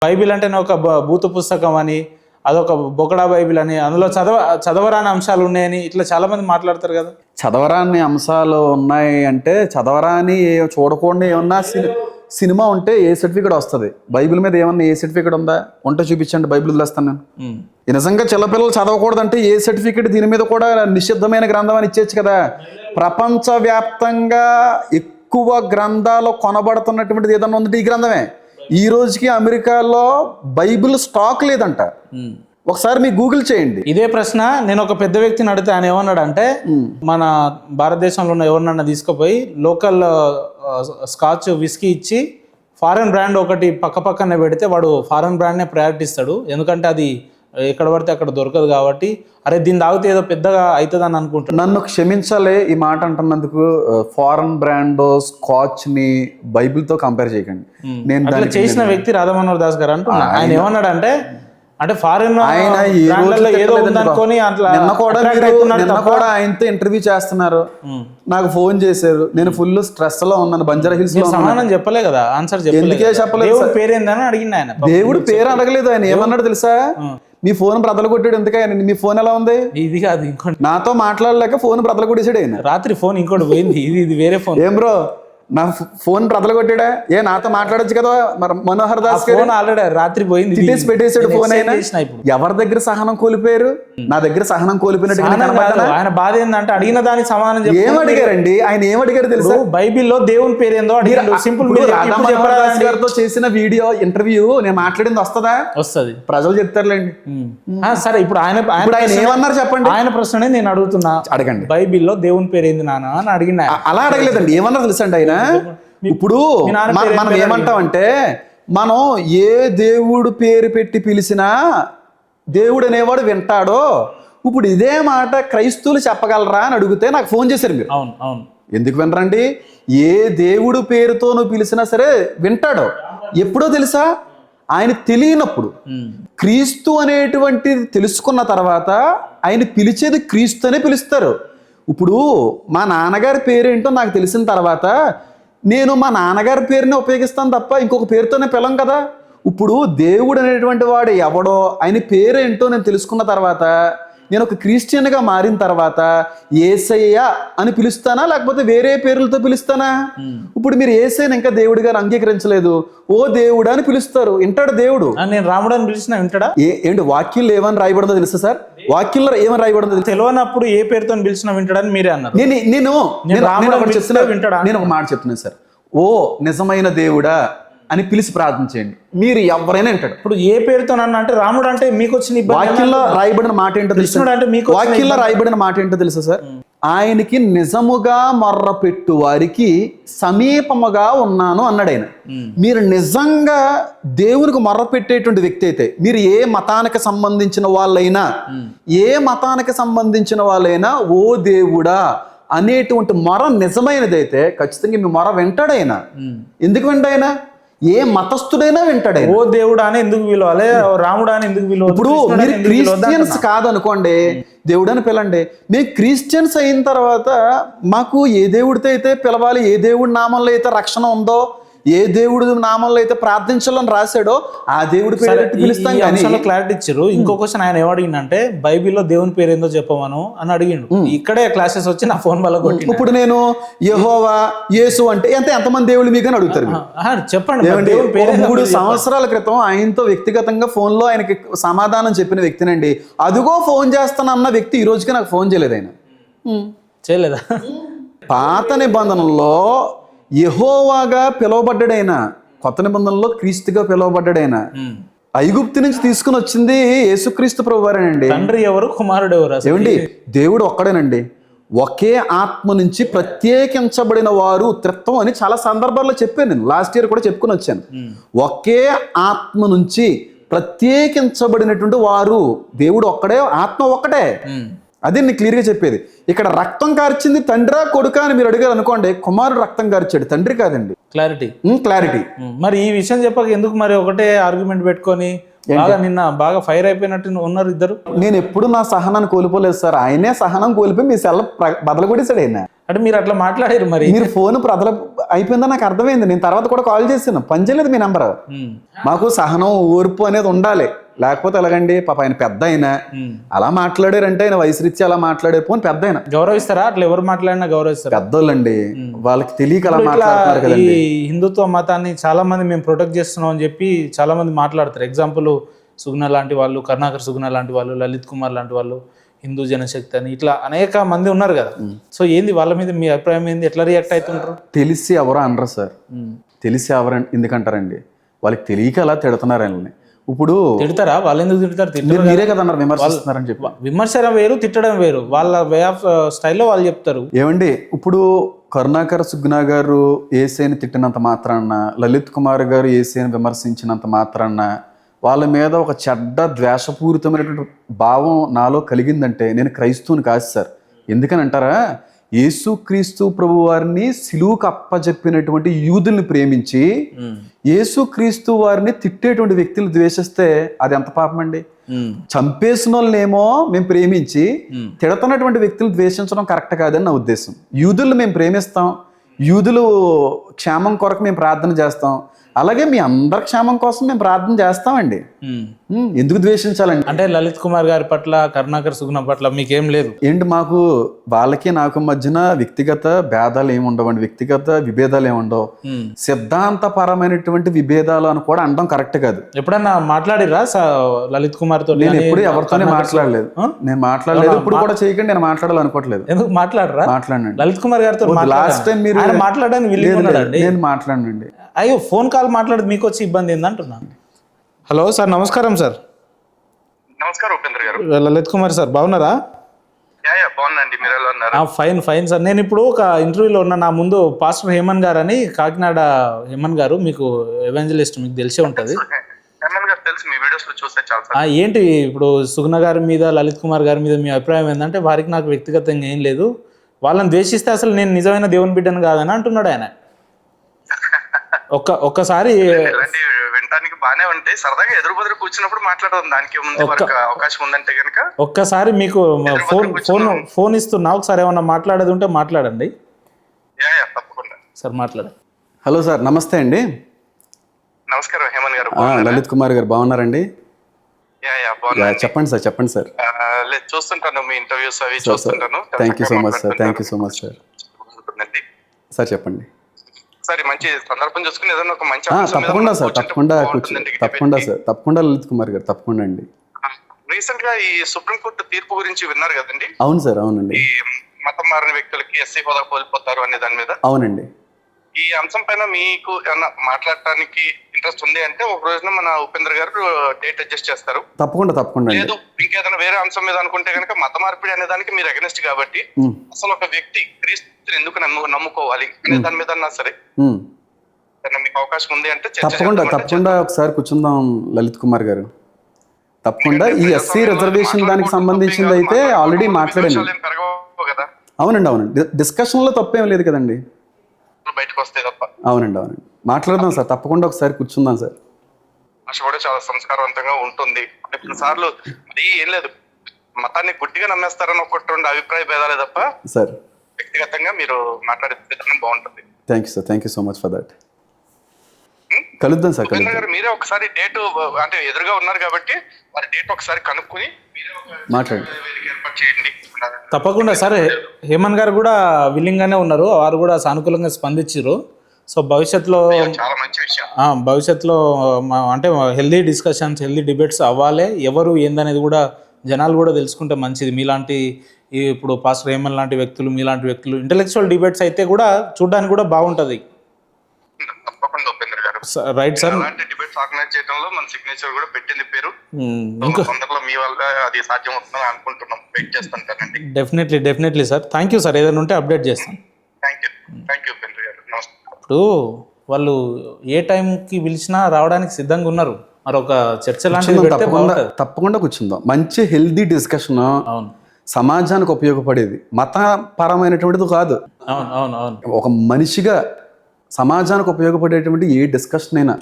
Bible అంటేనే ఒక భూత పుస్తకం అని, అదొక బొకడా బైబిల్ అని, అందులో చదవరాని అంశాలు ఉన్నాయని ఇట్లా చాలా మంది మాట్లాడతారు కదా. చదవరాని అంశాలు ఉన్నాయి అంటే చదవరాని చూడకుండా ఏమన్నా సినిమా ఉంటే ఏ సర్టిఫికేట్ వస్తుంది? బైబిల్ మీద ఏమన్నా ఏ సర్టిఫికేట్ ఉందా? ఉంటే చూపించండి, బైబిల్ వదిలేస్తాను నేను. నిజంగా చిన్నపిల్లలు చదవకూడదంటే ఏ సర్టిఫికేట్ దీని మీద కూడా నిషిద్ధమైన గ్రంథం అని ఇచ్చేచ్చు కదా. ప్రపంచవ్యాప్తంగా ఎక్కువ గ్రంథాలు కొనబడుతున్నటువంటిది ఏదన్నా ఉందంటే ఈ గ్రంథమే. ఈ రోజుకి అమెరికాలో బైబిల్ స్టాక్ లేదంట. ఒకసారి మీరు గూగుల్ చేయండి. ఇదే ప్రశ్న నేను ఒక పెద్ద వ్యక్తిని అడిగితే ఆయన ఏమన్నాడు అంటే, మన భారతదేశంలో ఉన్న ఎవరినన్నా తీసుకుపోయి లోకల్ స్కాచ్ విస్కీ ఇచ్చి ఫారెన్ బ్రాండ్ ఒకటి పక్కనే పెడితే వాడు ఫారెన్ బ్రాండ్నే ప్రయారిటీ ఇస్తాడు, ఎందుకంటే అది ఎక్కడ పడితే అక్కడ దొరకదు కాబట్టి. అరే దీన్ని తాగితే ఏదో పెద్దగా అవుతుందని అనుకుంటున్నాను. నన్ను క్షమించాలి ఈ మాట అంటున్నందుకు. ఫారెన్ బ్రాండ్ స్కాచ్ ని బైబిల్ తో కంపేర్ చేయకండి. నేను చేసిన వ్యక్తి రాధా మనోహర్ దాస్ గారు అంటున్నా. ఆయన ఏమన్నాడు అంటే ఫారెన్ ఏదో ఉందనుకొని నిన్న కూడా ఆయనతో ఇంటర్వ్యూ చేస్తున్నారు, నాకు ఫోన్ చేశారు, నేను ఫుల్ స్ట్రెస్ లో ఉన్నాను, బంజారా హిల్స్ లో. సమాధానం చెప్పలే కదా, ఆన్సర్ ఎందుకే చెప్పలేదు? దేవుడు పేరేందని అడిగింది ఆయన. దేవుడు పేరు అడగలేదు ఆయన. ఏమన్నాడు తెలుసా? మీ ఫోన్ బ్రదలు కొట్టాడు. ఎందుకని? మీ ఫోన్ ఎలా ఉంది? ఇది కాదు ఇంకోటి, నాతో మాట్లాడలేక ఫోన్ బ్రదలు కొట్టేసాడు ఆయన. రాత్రి ఫోన్ ఇంకోటి పోయింది, ఇది వేరే ఫోన్. ఏం బ్రో నా ఫోన్ బ్రదలు కొట్టాడా? ఏ నాతో మాట్లాడొచ్చు కదా. మరి మనోహర్ దాస్ ఫోన్ ఆల్రెడీ రాత్రి పోయింది, పెట్టేసాడు ఫోన్. అయినా ఎవరి దగ్గర సహనం కోల్పోయారు? నా దగ్గర సహనం కోల్పోయినట్టు. ఆయన బాధ ఏంటంటే అడిగిన దానికి సమాధానం ఏం అడిగారండి? ఆయన ఏం అడిగారు తెలుసా? బైబిల్లో దేవుని పేరు ఏందో అడిగారు. సింపుల్. గారితో చేసిన వీడియో ఇంటర్వ్యూ నేను మాట్లాడింది వస్తుందా? వస్తుంది, ప్రజలు చెప్తారులేండి. సరే ఇప్పుడు ఆయన ఏమన్నారు చెప్పండి. ఆయన ప్రశ్నే నేను అడుగుతున్నా, అడగండి. బైబిల్లో దేవుని పేరు ఏంది నాన్న అని అడిగిన. అలా అడగలేదండి. ఏమన్నారు తెలుసండి ఆయన? ఇప్పుడు మనం ఏమంటామంటే, మనం ఏ దేవుడు పేరు పెట్టి పిలిచినా దేవుడు అనేవాడు వింటాడో. ఇప్పుడు ఇదే మాట క్రైస్తవులు చెప్పగలరా అని అడిగితే నాకు ఫోన్ చేశారు మీరు. అవును అవును. ఎందుకు వినరండి? ఏ దేవుడు పేరుతో నువ్వు పిలిచినా సరే వింటాడో. ఎప్పుడో తెలుసా? ఆయన తెలియనప్పుడు. క్రీస్తు అనేటువంటిది తెలుసుకున్న తర్వాత ఆయన పిలిచేది క్రీస్తు అనే పిలుస్తారు. ఇప్పుడు మా నాన్నగారి పేరేంటో నాకు తెలిసిన తర్వాత నేను మా నాన్నగారి పేరుని ఉపయోగిస్తాను తప్ప ఇంకొక పేరుతోనే పిలం కదా. ఇప్పుడు దేవుడు అనేటువంటి వాడు ఎవడో, ఆయన పేరేంటో నేను తెలుసుకున్న తర్వాత, నేను ఒక క్రిస్టియన్గా మారిన తర్వాత యేసయ్య అని పిలుస్తానా లేకపోతే వేరే పేర్లతో పిలుస్తానా? ఇప్పుడు మీరు యేసయ్యని ఇంకా దేవుడి గారు అంగీకరించలేదు, ఓ దేవుడా అని పిలుస్తారు. వింటాడు దేవుడు? నేను రాముడు అని పిలిచినా వింటాడా? ఏంటి వాక్యంలో ఏమని రాయబడిందో తెలుసా సార్? వాక్యంలో ఏమని రాయబడిందో తెలియనప్పుడు ఏ పేరుతో పిలిచినా వింటాడని మీరే అన్నారు. నేను ఒక మాట చెప్తున్నాను సార్. ఓ నిజమైన దేవుడా అని పిలిచి ప్రార్థించండి, మీరు ఎవరైనా వింటాడు. ఇప్పుడు ఏ పేరుతో నన్ను అంటే రాముడు అంటే మీకు వచ్చిన వాక్యంలో రాయబడిన మాట ఏంటో తెలుసు? వాక్యంలో రాయబడిన మాట ఏంటో తెలుసా సార్? ఆయనకి నిజముగా మొర్ర పెట్టు వారికి సమీపముగా ఉన్నాను అన్నాడు ఆయన. మీరు నిజంగా దేవునికి మొర్ర పెట్టేటువంటి వ్యక్తి అయితే, మీరు ఏ మతానికి సంబంధించిన వాళ్ళైనా ఓ దేవుడా అనేటువంటి మొర నిజమైనదైతే ఖచ్చితంగా మీ మొర వింటాడైనా. ఎందుకు వింటాయన? ఏ మతస్థుడైనా వింటాడు. ఓ దేవుడా అని ఎందుకు పిలవాలి, రాముడా అని ఎందుకు పిలవాలి? ఇప్పుడు మీరు క్రిస్టియన్స్ కాదనుకోండి, దేవుడు అని పిలండి. మేము క్రిస్టియన్స్ అయిన తర్వాత మాకు ఏ దేవుడితో అయితే పిలవాలి, ఏ దేవుడి నామంలో అయితే రక్షణ ఉందో, ఏ దేవుడి నామంలో అయితే ప్రార్థించాలని రాశాడో ఆ దేవుడి పేరు పిలుస్తాం. క్లారిటీ ఇచ్చారు. ఇంకో క్వశ్చన్ ఆయన ఏమడిగిందంటే, బైబిల్లో దేవుని పేరు ఏందో చెప్పమను అని అడిగిండు. ఇక్కడే క్లాసెస్ వచ్చి నా ఫోన్ వల్ల కొట్టి. ఇప్పుడు నేను యెహోవా, యేసు అంటే ఎంతమంది దేవుళ్ళు మీకు అని అడుగుతారు. చెప్పండి. 3 సంవత్సరాల క్రితం ఆయనతో వ్యక్తిగతంగా ఫోన్ లో ఆయనకి సమాధానం చెప్పిన వ్యక్తినండి. అదిగో ఫోన్ చేస్తానన్న వ్యక్తి ఈ రోజుకి నాకు ఫోన్ చేయలేదు. ఆయన చేయలేదా? పాత నిబంధనలో యెహోవాగా పిలువబడ్డాడైనా, కొత్త నిబంధనలో క్రీస్తుగా పిలువబడ్డాడైనా. ఐగుప్తు నుంచి తీసుకుని వచ్చింది యేసుక్రీస్తు ప్రభువారేనండి. తండ్రి ఎవరు, కుమారుడు ఎవరు? ఏమండి, దేవుడు ఒక్కడేనండి. ఒకే ఆత్మ నుంచి ప్రత్యేకించబడిన వారు త్రిత్వం అని చాలా సందర్భాల్లో చెప్పాను. నేను లాస్ట్ ఇయర్ కూడా చెప్పుకుని వచ్చాను. ఒకే ఆత్మ నుంచి ప్రత్యేకించబడినటువంటి వారు, దేవుడు ఒక్కడే, ఆత్మ ఒక్కటే. అదే నేను క్లియర్గా చెప్పేది. ఇక్కడ రక్తం కార్చింది తండ్రా కొడుకా అని మీరు అడిగారు అనుకోండి, కుమారుడు రక్తం కార్చాడు, తండ్రి కాదండి. క్లారిటీ. మరి ఈ విషయం చెప్పక ఎందుకు మరి ఒకటే ఆర్గ్యుమెంట్ పెట్టుకొని బాగా ఫైర్ అయిపోయినట్టు ఉన్నారు ఇద్దరు? నేను ఎప్పుడు నా సహనాన్ని కోల్పోలేదు సార్. ఆయనే సహనం కోల్పోయి మీ సెల్ల బదలు కొట్టేశాడు ఆయన. అంటే మీరు అట్లా మాట్లాడారు మరి. మీరు ఫోన్ ప్రజల అయిపోయిందని నాకు అర్థమైంది. నేను తర్వాత కూడా కాల్ చేశాను, పనిచేయలేదు మీ నెంబర్. మాకు సహనం ఓర్పు అనేది ఉండాలి, లేకపోతే ఎలాగండి. పాప ఆయన పెద్ద అయినా అలా మాట్లాడారంటే ఆయన వయసు రీత్యా అలా మాట్లాడారు. పోనీ పెద్ద అయినా గౌరవిస్తారా? అట్లా ఎవరు మాట్లాడినా గౌరవిస్తారా? పెద్దోళ్ళండి, వాళ్ళకి తెలియక అలా ఇట్లా మాట్లాడుతున్నారు ఈ కదండి. హిందుత్వ మతాన్ని చాలా మంది మేము ప్రొటెక్ట్ చేస్తున్నాం అని చెప్పి చాలా మంది మాట్లాడతారు. ఎగ్జాంపుల్ సుగుణ లాంటి వాళ్ళు, కరుణాకర్ సుగుణ లాంటి వాళ్ళు, లలిత్ కుమార్ లాంటి వాళ్ళు, హిందూ జనశక్తి అని ఇట్లా అనేక మంది ఉన్నారు కదా. సో ఏంది వాళ్ళ మీద మీ అభిప్రాయం ఏంది? ఎట్లా రియాక్ట్ అవుతుంటారు? తెలిసి ఎవరో అనరు సార్, తెలిసి ఎవరు ఎందుకంటారండి? వాళ్ళకి తెలియక అలా తిడుతున్నారు వాళ్ళని. ఇప్పుడు తిడతారా? వాళ్ళు ఎందుకు తిడతారు? మీరే కదా అన్నారు విమర్శిస్తున్నారని చెప్పి. విమర్శనం వేరు, తిట్టడం వేరు. వాళ్ళ వే ఆఫ్ స్టైల్లో వాళ్ళు చెప్తారు. ఏమండి, ఇప్పుడు కరుణాకర్ సుగ్న గారు ఏసీని తిట్టినంత మాత్రాన్న, లలిత్ కుమార్ గారు ఏసీని విమర్శించినంత మాత్రాన్న వాళ్ళ మీద ఒక చెడ్డ ద్వేషపూరితమైనటువంటి భావం నాలో కలిగిందంటే నేను క్రైస్తవుని కాదు సార్. ఎందుకని అంటారా? యేసుక్రీస్తు ప్రభు వారిని సిలువుకు అప్పచెప్పినటువంటి యూదుల్ని ప్రేమించి యేసుక్రీస్తు వారిని తిట్టేటువంటి వ్యక్తులు ద్వేషిస్తే అది ఎంత పాపం అండి. చంపేసిన వాళ్ళనేమో మేము ప్రేమించి తిడుతున్నటువంటి వ్యక్తులు ద్వేషించడం కరెక్ట్ కాదని నా ఉద్దేశం. యూదుల్ని మేము ప్రేమిస్తాం, యూదులు క్షేమం కొరకు మేము ప్రార్థన చేస్తాం, అలాగే మీ అందరి క్షేమం కోసం మేము ప్రార్థన చేస్తామండి. ఎందుకు ద్వేషించాలండి? అంటే లలిత్ కుమార్ గారి పట్ల, కరుణాకర్ సుగుణ పట్ల మీకేం లేదు ఏంటి? మాకు వాళ్ళకి నాకు మధ్యన వ్యక్తిగత భేదాలు ఏమి ఉండవండి, వ్యక్తిగత విభేదాలు ఏమి ఉండవు. సిద్ధాంతపరమైనటువంటి విభేదాలు అని కూడా అనడం కరెక్ట్ కాదు. ఎప్పుడన్నా మాట్లాడిరా లలిత్ కుమార్ తో? నేను ఎప్పుడు ఎవరితోనే మాట్లాడలేదు. నేను మాట్లాడలేదు, ఇప్పుడు కూడా చేయకండి. నేను మాట్లాడాలనుకోవట్లేదు. ఎందుకు మాట్లాడరా? మాట్లాడండి. లలిత్ కుమార్ గారితో లాస్ట్ టైం మీరు మాట్లాడడానికి నేను మాట్లాడండి. అయ్యో, ఫోన్ కాల్ మాట్లాడదు, మీకు వచ్చి ఇబ్బంది ఏందంటున్నా. హలో సార్, నమస్కారం సార్. నమస్కారం ఉపేంద్ర గారు. లలిత్ కుమార్ సార్, బాగున్నారా? బాగున్నాండి, మీరు ఎలా ఉన్నారు? Fine fine sir. నేను ఇప్పుడు ఒక ఇంటర్వ్యూలో ఉన్నా. నా ముందు పాస్టర్ హేమన్ గారు అని, కాకినాడ హేమన్ గారు, మీకు ఎవెంజలిస్ట్, మీకు తెలిసే ఉంటుంది. తెలుసు, మీ వీడియోస్ లో చూస్తే చాలా. ఏంటి ఇప్పుడు సుగుణ గారి మీద, లలిత్ కుమార్ గారి మీద మీ అభిప్రాయం ఏంటంటే, వారికి నాకు వ్యక్తిగతంగా ఏం లేదు, వాళ్ళని ద్వేషిస్తే అసలు నేను నిజమైన దేవుని బిడ్డను కాదని అంటున్నాడు ఆయన. ఒక్కసారి వినడానికి బానే ఉంటాయి, సరదాగా ఎదురు బదురు కూర్చున్నప్పుడు మాట్లాడదాం, దానికి ముందు అవకాశం ఉందంటే కనుక. ఒక్కసారి మీకు ఫోన్ ఇస్తున్నా, ఒకసారి ఏమన్నా మాట్లాడేది ఉంటే మాట్లాడండి. తప్పకుండా సార్, మాట్లాడండి. హలో సార్, నమస్తే అండి. నమస్కారం హేమన్ గారు. లలిత్ కుమార్ గారు బాగున్నారండి? చెప్పండి సార్, చెప్పండి సార్. చూస్తుంటాను మీ ఇంటర్వ్యూస్ అవి చూస్తుంటాను. Thank you so much sir, thank you so much sir. Sir చెప్పండి సార్. మంచి సందర్భం చూసుకుని ఏదైనా ఒక మంచి తప్పకుండా సార్, తప్పకుండా తప్పకుండా సార్, తప్పకుండా లలిత్ కుమార్ గారు, తప్పకుండా అండి. రీసెంట్ గా ఈ సుప్రీంకోర్టు తీర్పు గురించి విన్నారు కదండి? అవును సార్, అవునండి. ఈ మతం మారిన వ్యక్తులకి ఎస్సీ హోదా కోల్పోతారు అనే దాని మీద. అవునండి. ఈ అంశం పైన మీకు ఏమన్నా మాట్లాడటానికి ఇంట్రెస్ట్ ఉంది అంటే ఒక రోజున మన ఉపేంద్ర గారు డేట్ అడ్జస్ట్ చేస్తారు. తప్పకుండా తప్పకుండా. లేదు ఇంకేదైనా వేరే అంశం మీద అనుకుంటే కనుక మత మార్పిడి అనే దానికి మీరు అగెనిస్ట్ కాబట్టి అసలు ఒక వ్యక్తి క్రీస్తుని ఎందుకు నమ్ముకోవాలి అనే దాని మీద సరే మీకు అవకాశం ఉంది అంటే తప్పకుండా ఒకసారి కూర్చుందాం లలిత్ కుమార్ గారు. తప్పకుండా. ఈ ఎస్సీ రిజర్వేషన్ దానికి సంబంధించింది అయితే ఆల్రెడీ మాట్లాడాను. అవునండి, అవునండి. డిస్కషన్ లో తప్పేం లేదు కదండి, బయటకు వస్తే తప్ప. అవునండి, అవునండి. మాట్లాడదాం సార్, తప్పకుండా ఒకసారి కూర్చుందాం సార్. భాష కూడా చాలా సంస్కారవంతంగా ఉంటుంది. కొన్నిసార్లు అది ఏం లేదు, మతాన్ని గుడ్డిగా నమ్మేస్తారని ఒకటి రెండు అభిప్రాయ భేదాలే తప్ప సార్ వ్యక్తిగతంగా మీరు మాట్లాడే విధానం బాగుంటుంది. Thank you sir, thank you so much for that. కలుద్దాం సార్, కలుద్దాం. మీరే ఒకసారి డేట్ అంటే ఎదురుగా ఉన్నారు కాబట్టి వారి డేట్ ఒకసారి కనుక్కుని మాట్లాడండి. ఏర్పాటు చేయండి. తప్పకుండా సార్. హేమన్ గారు కూడా విల్లింగ్ గానే ఉన్నారు, వారు కూడా సానుకూలంగా స్పందించారు. సో భవిష్యత్తులో చాలా మంచి విషయం. భవిష్యత్తులో అంటే హెల్దీ డిస్కషన్స్, హెల్దీ డిబేట్స్ అవ్వాలి. ఎవరు ఏందనేది కూడా జనాలు కూడా తెలుసుకుంటే మంచిది. మీలాంటి ఇప్పుడు పాస్టర్ హేమన్ లాంటి వ్యక్తులు, మీలాంటి వ్యక్తులు ఇంటెలెక్చువల్ డిబేట్స్ అయితే కూడా చూడడానికి కూడా బాగుంటుంది. తప్పకుండా ఉపేంద్ర గారు. Right sir. అలాంటి డిబేట్స్ ఆర్గనైజ్ చేయడంలో మన సిగ్నేచర్ కూడా పెట్టింది పేరు. ఇంకా తొందరలో మీ వల్ల అది సాధ్యం అవుతుందని అనుకుంటున్నాం. వెయిట్ చేస్తుంటానండి. Definitely sir. Thank you sir. ఏదైనా ఉంటే అప్డేట్ చేస్తాను. థ్యాంక్ యూ ఉపేంద్ర గారు. ఇప్పుడు వాళ్ళు ఏ టైంకి పిలిచినా రావడానికి సిద్ధంగా ఉన్నారు. మరొక చర్చ లాంటిది తప్పకుండా కూర్చుందాం. మంచి హెల్దీ డిస్కషన్, అవును, సమాజానికి ఉపయోగపడేది, మతపరమైనటువంటిది కాదు. అవును అవును అవును. ఒక మనిషిగా సమాజానికి ఉపయోగపడేటువంటి ఏ డిస్కషన్ అయినా